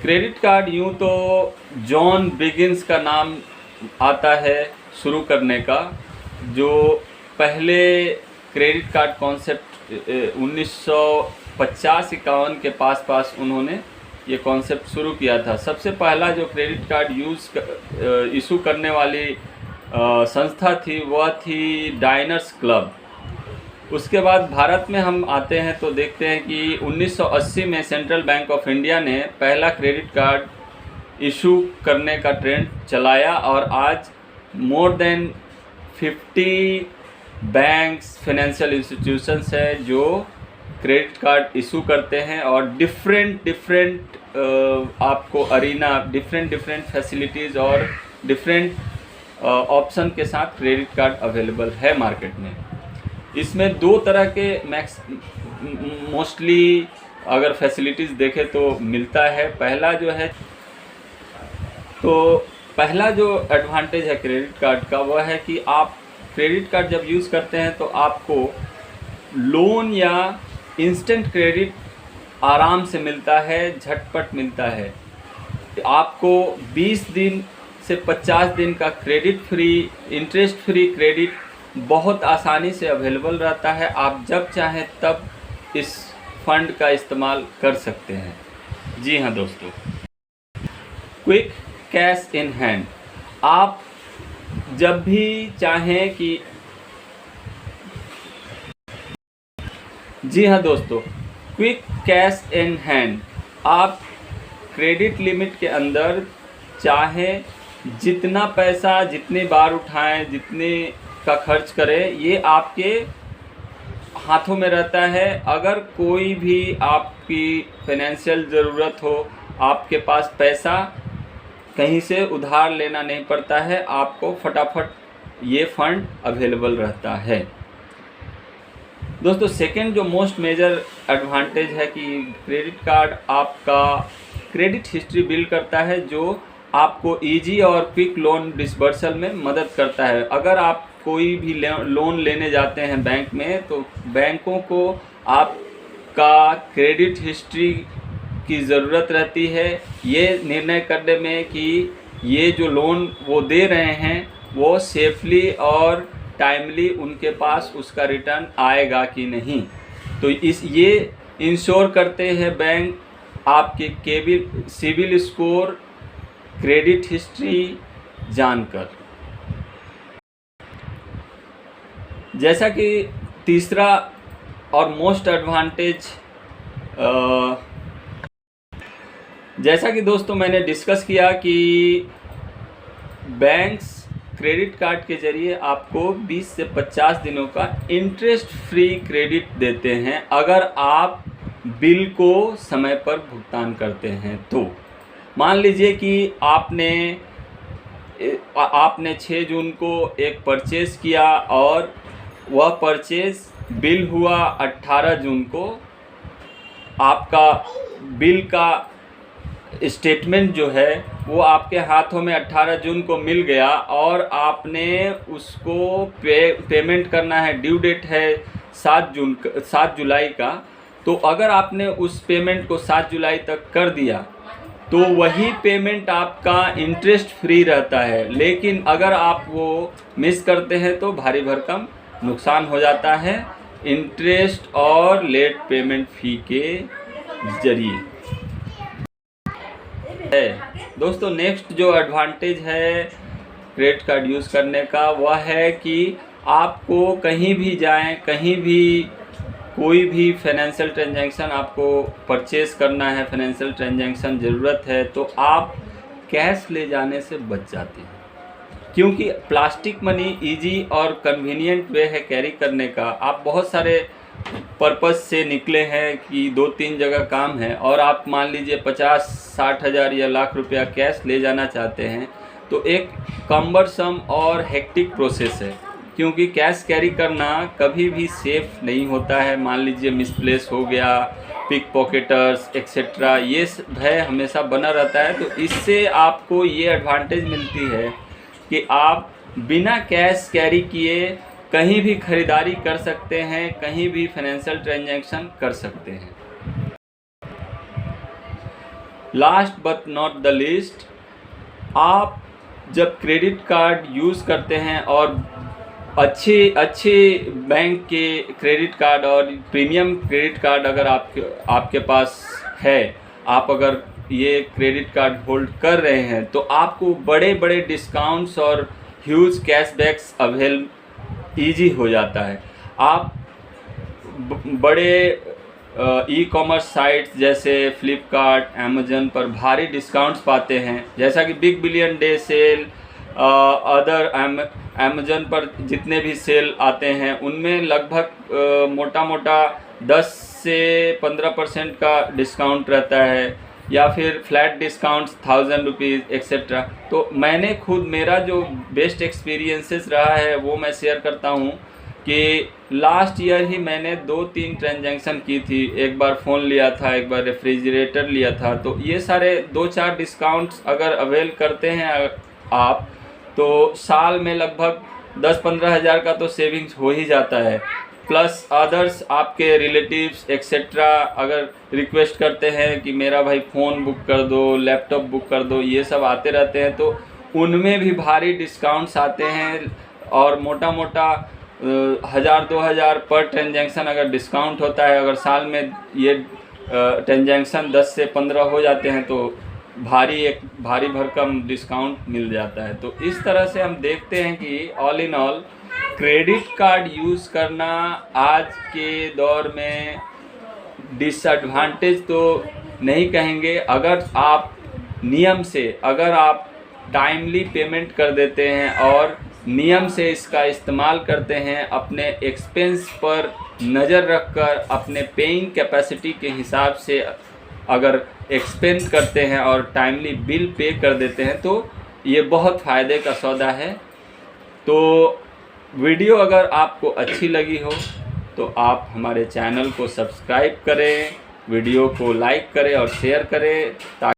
Credit card यूँ तो John begins का नाम आता है शुरू करने का, जो पहले क्रेडिट कार्ड कॉन्सेप्ट 1950-51 के पास उन्होंने ये कॉन्सेप्ट शुरू किया था। सबसे पहला जो क्रेडिट कार्ड इशू करने वाली संस्था थी वह थी डाइनर्स क्लब। उसके बाद भारत में हम आते हैं तो देखते हैं कि 1980 में सेंट्रल बैंक ऑफ इंडिया ने पहला क्रेडिट कार्ड इशू करने का ट्रेंड चलाया और आज more than 50 banks, financial institutions है जो क्रेडिट कार्ड इशू करते हैं और डिफरेंट आपको अरीना, डिफरेंट फैसिलिटीज़ और डिफरेंट ऑप्शन के साथ क्रेडिट कार्ड अवेलेबल है मार्केट में। इसमें दो तरह के मोस्टली अगर फैसिलिटीज़ देखें तो मिलता है। पहला जो एडवांटेज है क्रेडिट कार्ड का वह है कि आप क्रेडिट कार्ड जब यूज़ करते हैं तो आपको लोन या इंस्टेंट क्रेडिट आराम से मिलता है, झटपट मिलता है। आपको 20 दिन से 50 दिन का credit free, interest free credit बहुत आसानी से अवेलेबल रहता है। आप जब चाहें तब इस फंड का इस्तेमाल कर सकते हैं। जी हाँ दोस्तों, क्विक कैश इन हैंड। आप जब भी चाहें कि जी हाँ दोस्तों, क्विक कैश इन हैंड। आप क्रेडिट लिमिट के अंदर चाहें जितना पैसा, जितनी बार उठाएं, जितने का खर्च करें, ये आपके हाथों में रहता है। अगर कोई भी आपकी फाइनेंशियल ज़रूरत हो, आपके पास पैसा कहीं से उधार लेना नहीं पड़ता है, आपको फटाफट ये फंड अवेलेबल रहता है। दोस्तों, सेकंड जो मोस्ट मेजर एडवांटेज है कि क्रेडिट कार्ड आपका क्रेडिट हिस्ट्री बिल्ड करता है, जो आपको इजी और क्विक लोन डिसबर्सल में मदद करता है। अगर आप कोई भी लोन लेने जाते हैं बैंक में तो बैंकों को आपका क्रेडिट हिस्ट्री की ज़रूरत रहती है ये निर्णय करने में कि ये जो लोन वो दे रहे हैं वो सेफली और टाइमली उनके पास उसका रिटर्न आएगा कि नहीं। तो ये इंश्योर करते हैं बैंक आपके सिविल स्कोर, क्रेडिट हिस्ट्री जानकर। जैसा कि तीसरा और मोस्ट एडवांटेज, जैसा कि दोस्तों मैंने डिस्कस किया कि बैंक्स क्रेडिट कार्ड के ज़रिए आपको 20 से 50 दिनों का इंटरेस्ट फ्री क्रेडिट देते हैं अगर आप बिल को समय पर भुगतान करते हैं। तो मान लीजिए कि आपने 6 जून को एक परचेज़ किया और वह परचेज़ बिल हुआ 18 जून को। आपका बिल का स्टेटमेंट जो है वो आपके हाथों में 18 जून को मिल गया और आपने उसको पेमेंट करना है। ड्यू डेट है 7 जुलाई का। तो अगर आपने उस पेमेंट को 7 जुलाई तक कर दिया तो वही पेमेंट आपका इंटरेस्ट फ्री रहता है। लेकिन अगर आप वो मिस करते हैं तो भारी भरकम नुकसान हो जाता है इंटरेस्ट और लेट पेमेंट फ़ी के ज़रिए। दोस्तों, नेक्स्ट जो एडवांटेज है क्रेडिट कार्ड यूज़ करने का वह है कि आपको कहीं भी जाएं, कहीं भी कोई भी फाइनेंशियल ट्रांजैक्शन आपको परचेज़ करना है, फाइनेंशियल ट्रांजैक्शन ज़रूरत है तो आप कैश ले जाने से बच जाते हैं, क्योंकि प्लास्टिक मनी इजी और कन्वीनियंट वे है कैरी करने का। आप बहुत सारे पर्पज़ से निकले हैं कि 2-3 जगह काम है और आप मान लीजिए 50-60 हज़ार या लाख रुपया कैश ले जाना चाहते हैं तो एक कम्बरसम और हेक्टिक प्रोसेस है, क्योंकि कैश कैरी करना कभी भी सेफ़ नहीं होता है। मान लीजिए मिसप्लेस हो गया, पिक पॉकेटर्स एक्सेट्रा, ये भय हमेशा बना रहता है। तो इससे आपको ये एडवांटेज मिलती है कि आप बिना कैश कैरी किए कहीं भी ख़रीदारी कर सकते हैं, कहीं भी फाइनेंशियल ट्रांजैक्शन कर सकते हैं। Last but not the least, आप जब क्रेडिट कार्ड यूज़ करते हैं और अच्छे बैंक के क्रेडिट कार्ड और प्रीमियम क्रेडिट कार्ड अगर आपके पास है, आप अगर ये क्रेडिट कार्ड होल्ड कर रहे हैं, तो आपको बड़े बड़े डिस्काउंट्स और ह्यूज कैशबैक्स अवेल ईजी हो जाता है। आप बड़े ई कॉमर्स साइट्स जैसे फ्लिपकार्ट, अमेजन पर भारी डिस्काउंट्स पाते हैं, जैसा कि big billion day sale, other Amazon पर जितने भी सेल आते हैं उनमें लगभग मोटा मोटा 10 से 15% का डिस्काउंट रहता है, या फिर फ्लैट डिस्काउंट्स 1000 रुपीज़ एक्सेट्रा। तो मैंने खुद, मेरा जो बेस्ट एक्सपीरियंसेस रहा है वो मैं शेयर करता हूँ कि लास्ट ईयर ही मैंने 2-3 ट्रांजैक्शन की थी। एक बार फ़ोन लिया था, एक बार रेफ्रिजरेटर लिया था। तो ये सारे 2-4 डिस्काउंट्स अगर अवेल करते हैं आप, तो साल में लगभग 10-15 हज़ार का तो सेविंग्स हो ही जाता है। प्लस अदर्स आपके रिलेटिव्स एक्सेट्रा अगर रिक्वेस्ट करते हैं कि मेरा भाई फ़ोन बुक कर दो, लैपटॉप बुक कर दो, ये सब आते रहते हैं, तो उनमें भी भारी डिस्काउंट्स आते हैं। और मोटा मोटा 1000-2000 पर ट्रांजैक्शन अगर डिस्काउंट होता है, अगर साल में ये ट्रांजैक्शन 10 से 15 हो जाते हैं तो भारी भरकम डिस्काउंट मिल जाता है। तो इस तरह से हम देखते हैं कि all in all credit card use करना आज के दौर में डिसएडवांटेज तो नहीं कहेंगे। अगर आप नियम से, अगर आप टाइमली पेमेंट कर देते हैं और नियम से इसका इस्तेमाल करते हैं, अपने एक्सपेंस पर नज़र रखकर अपने पेइंग कैपेसिटी के हिसाब से अगर एक्सपेंस करते हैं और टाइमली बिल पे कर देते हैं, तो ये बहुत फ़ायदे का सौदा है। तो वीडियो अगर आपको अच्छी लगी हो तो आप हमारे चैनल को सब्सक्राइब करें, वीडियो को लाइक करें और शेयर करें, ताकि